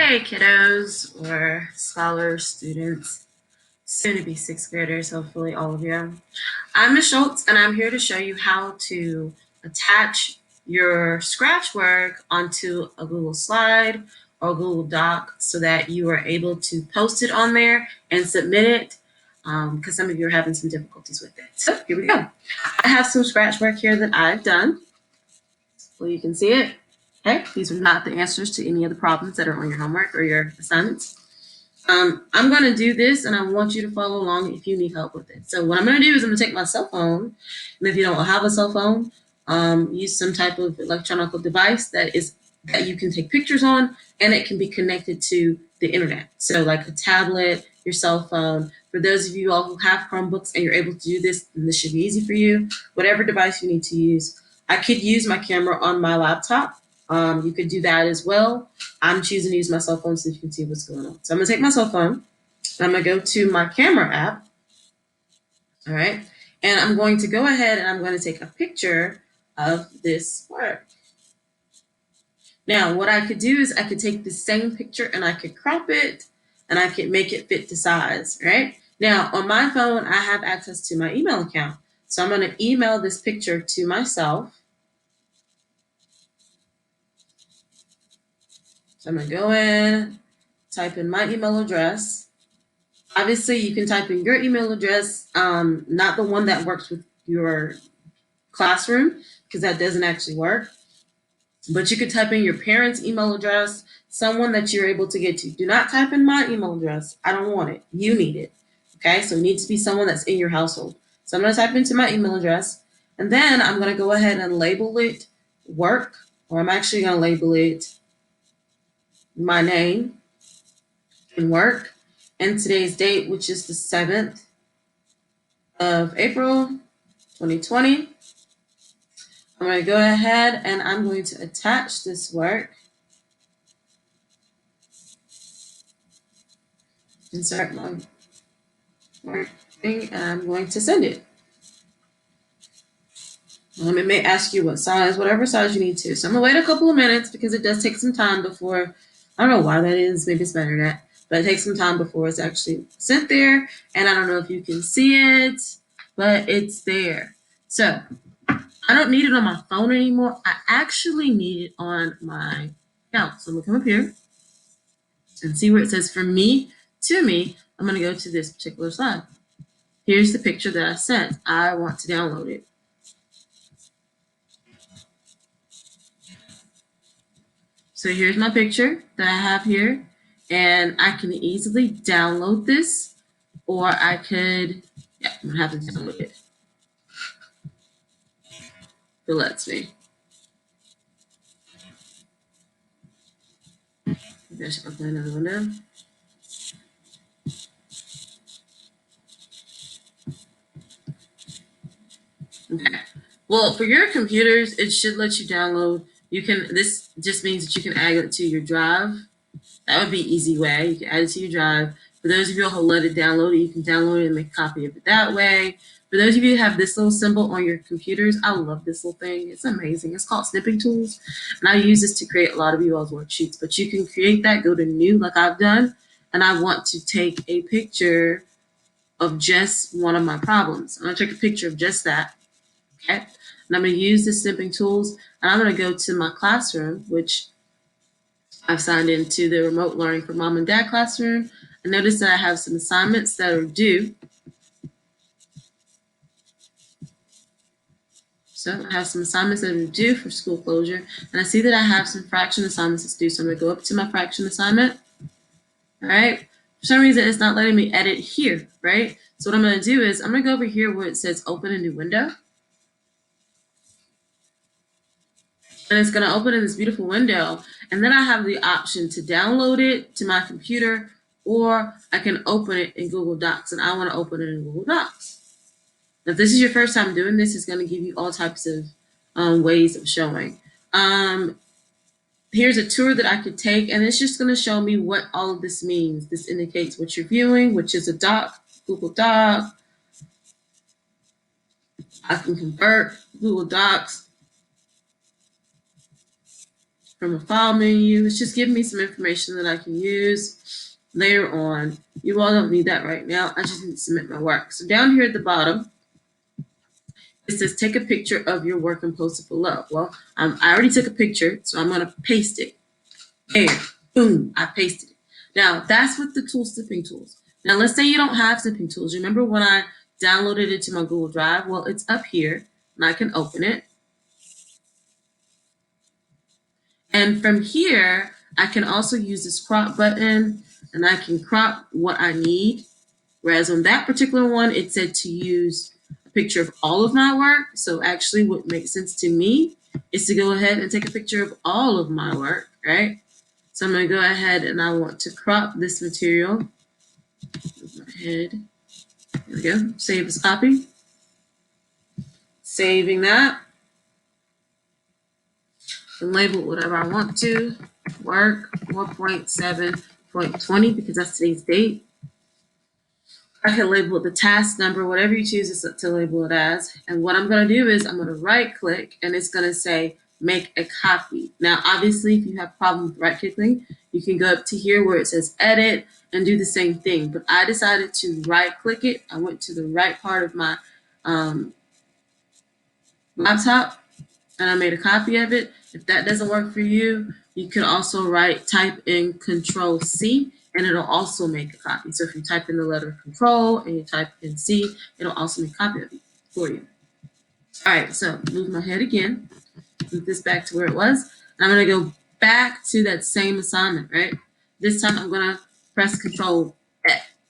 Hey kiddos or scholars, students, soon to be sixth graders, hopefully all of you. I'm Ms. Schultz and I'm here to show you how to attach your Scratch work onto a Google Slide or Google Doc so that you are able to post it on there and submit it because some of you are having some difficulties with it. So here we go. I have some Scratch work here that I've done. So you can see it. Okay, these are not the answers to any of the problems that are on your homework or your assignments. I'm going to do this and I want you to follow along if you need help with it. So what I'm going to do is I'm going to take my cell phone, and if you don't have a cell phone, use some type of electronic device that you can take pictures on, and it can be connected to the internet. So like a tablet, your cell phone. For those of you all who have Chromebooks and you're able to do this, then this should be easy for you. Whatever device you need to use. I could use my camera on my laptop. You could do that as well. I'm choosing to use my cell phone so you can see what's going on. So I'm going to take my cell phone, and I'm going to go to my camera app. All right. And I'm going to go ahead and I'm going to take a picture of this work. Now, what I could do is I could take the same picture and I could crop it and I could make it fit the size, right? Now, on my phone, I have access to my email account. So I'm going to email this picture to myself. So I'm going to go in, type in my email address. Obviously, you can type in your email address, not the one that works with your classroom, because that doesn't actually work. But you could type in your parents' email address, someone that you're able to get to. Do not type in my email address. I don't want it. You need it. Okay, so it needs to be someone that's in your household. So I'm going to type into my email address, and then I'm going to go ahead and label it work, or I'm actually going to label it my name and work, and today's date, which is the 7th of April, 2020. I'm going to go ahead and I'm going to attach this work. Insert my work thing, and I'm going to send it. It may ask you what size, whatever size you need to. So I'm going to wait a couple of minutes because it does take some time before, I don't know why that is, maybe it's better that, but it takes some time before it's actually sent there. And I don't know if you can see it, but it's there. So I don't need it on my phone anymore. I actually need it on my account. So I'm going to come up here and see where it says from me to me. I'm going to go to this particular slide. Here's the picture that I sent. I want to download it. So here's my picture that I have here, and I can easily download this, or I could, I'm going to have to download it. It lets me. Maybe I should open another window. Okay. Well, for your computers, it should let you download. This just means that you can add it to your drive. That would be an easy way. You can add it to your drive. For those of you who let it download it, you can download it and make a copy of it that way. For those of you who have this little symbol on your computers, I love this little thing. It's amazing. It's called Snipping Tools, and I use this to create a lot of you all's worksheets. But you can create that, go to New, like I've done, and I want to take a picture of just one of my problems. I'm going to take a picture of just that. Okay, and I'm going to use the Snipping Tools, and I'm going to go to my classroom, which I've signed into the Remote Learning for Mom and Dad classroom. I notice that I have some assignments that are due. So I have some assignments that are due for school closure, and I see that I have some fraction assignments that's due. So I'm going to go up to my fraction assignment. All right. For some reason, it's not letting me edit here, right? So what I'm going to do is I'm going to go over here where it says open a new window. And it's going to open in this beautiful window. And then I have the option to download it to my computer, or I can open it in Google Docs, and I want to open it in Google Docs. Now, if this is your first time doing this, it's going to give you all types of ways of showing. Here's a tour that I could take, and it's just going to show me what all of this means. This indicates what you're viewing, which is a doc, Google Doc. I can convert Google Docs from a file menu. It's just giving me some information that I can use later on. You all don't need that right now. I just need to submit my work. So down here at the bottom, it says take a picture of your work and post it below. Well, I already took a picture, so I'm going to paste it. There, boom, I pasted it. Now, that's with the tool Snipping Tools. Now, let's say you don't have Snipping Tools. Remember when I downloaded it to my Google Drive? Well, it's up here, and I can open it. And from here, I can also use this crop button, and I can crop what I need. Whereas on that particular one, it said to use a picture of all of my work. So actually what makes sense to me is to go ahead and take a picture of all of my work, right? So I'm going to go ahead and I want to crop this material. Move my head. There we go. Save as copy. Saving that. And label it whatever I want to. Work 4.7.20 because that's today's date. I can label it the task number, whatever you choose to label it as. And what I'm going to do is I'm going to right click and it's going to say make a copy. Now, obviously, if you have a problem with right clicking, you can go up to here where it says edit and do the same thing. But I decided to right click it. I went to the right part of my laptop and I made a copy of it. If that doesn't work for you, you can also type in Control C and it'll also make a copy. So if you type in the letter Control and you type in C, it'll also make a copy of it for you. All right, so move my head again, move this back to where it was. And I'm gonna go back to that same assignment, right? This time I'm gonna press Control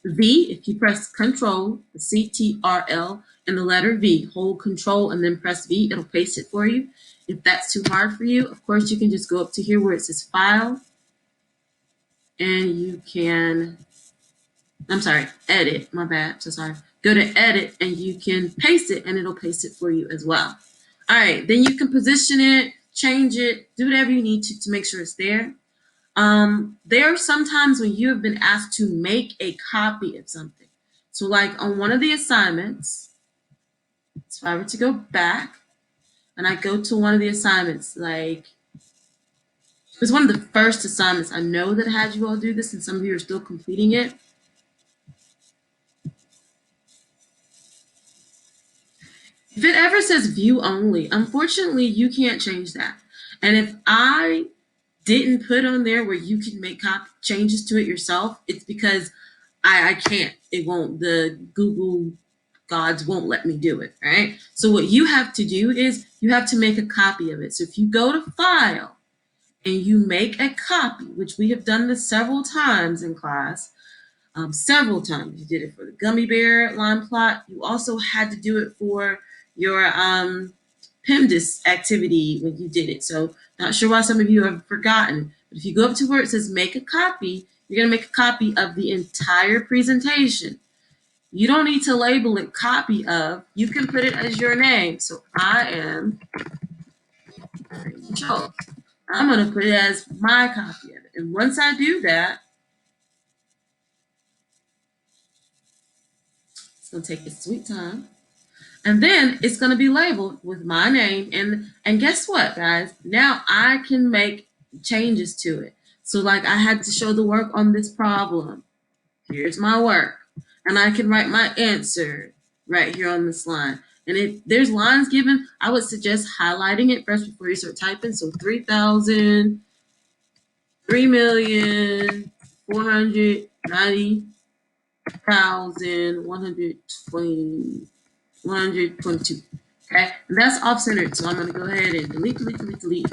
V. If you press Control, the CTRL, and the letter V, hold Control and then press V, it'll paste it for you. If that's too hard for you, of course, you can just go up to here where it says File, and you can, Edit, my bad, so sorry. Go to Edit, and you can paste it, and it'll paste it for you as well. All right, then you can position it, change it, do whatever you need to make sure it's there. There are some times when you have been asked to make a copy of something. So like on one of the assignments, so if I were to go back and I go to one of the assignments, like it was one of the first assignments. I know that I had you all do this and some of you are still completing it. If it ever says view only, unfortunately, you can't change that. And if I didn't put on there where you can make changes to it yourself, it's because I can't. It won't. The Google gods won't let me do it, right? So what you have to do is you have to make a copy of it. So if you go to File and you make a copy, which we have done this several times in class, several times. You did it for the gummy bear line plot. You also had to do it for your PEMDAS activity when you did it. So not sure why some of you have forgotten. But if you go up to where it says make a copy, you're going to make a copy of the entire presentation. You don't need to label it copy of. You can put it as your name. So I am Rachel. I'm going to put it as my copy of it. And once I do that, it's going to take its sweet time. And then it's going to be labeled with my name. And guess what, guys? Now I can make changes to it. So like I had to show the work on this problem. Here's my work. And I can write my answer right here on this line. And if there's lines given, I would suggest highlighting it first before you start typing. So 3,000, 3,490,120. 122. Okay, and that's off centered. So I'm going to go ahead and delete.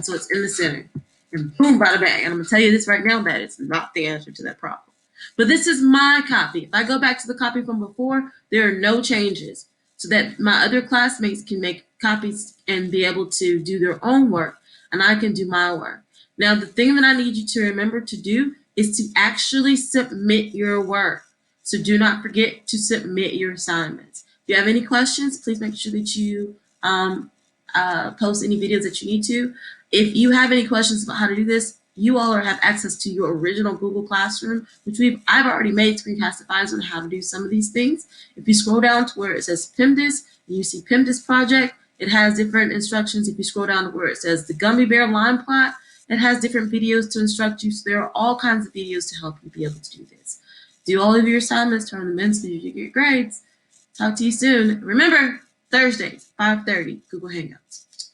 So it's in the center. And boom, bada bang. And I'm going to tell you this right now that it's not the answer to that problem. But this is my copy. If I go back to the copy from before, there are no changes. So that my other classmates can make copies and be able to do their own work. And I can do my work. Now, the thing that I need you to remember to do is to actually submit your work. So do not forget to submit your assignments. If you have any questions, please make sure that you post any videos that you need to. If you have any questions about how to do this, you all have access to your original Google Classroom, which I've already made screencastify's on how to do some of these things. If you scroll down to where it says PEMDAS, and you see PEMDAS project, it has different instructions. If you scroll down to where it says the gummy bear line plot, It has different videos to instruct you, so there are all kinds of videos to help you be able to do this. Do all of your assignments, turn them in so you get grades. Talk to you soon. Remember, Thursdays, 5:30, Google Hangouts.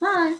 Bye.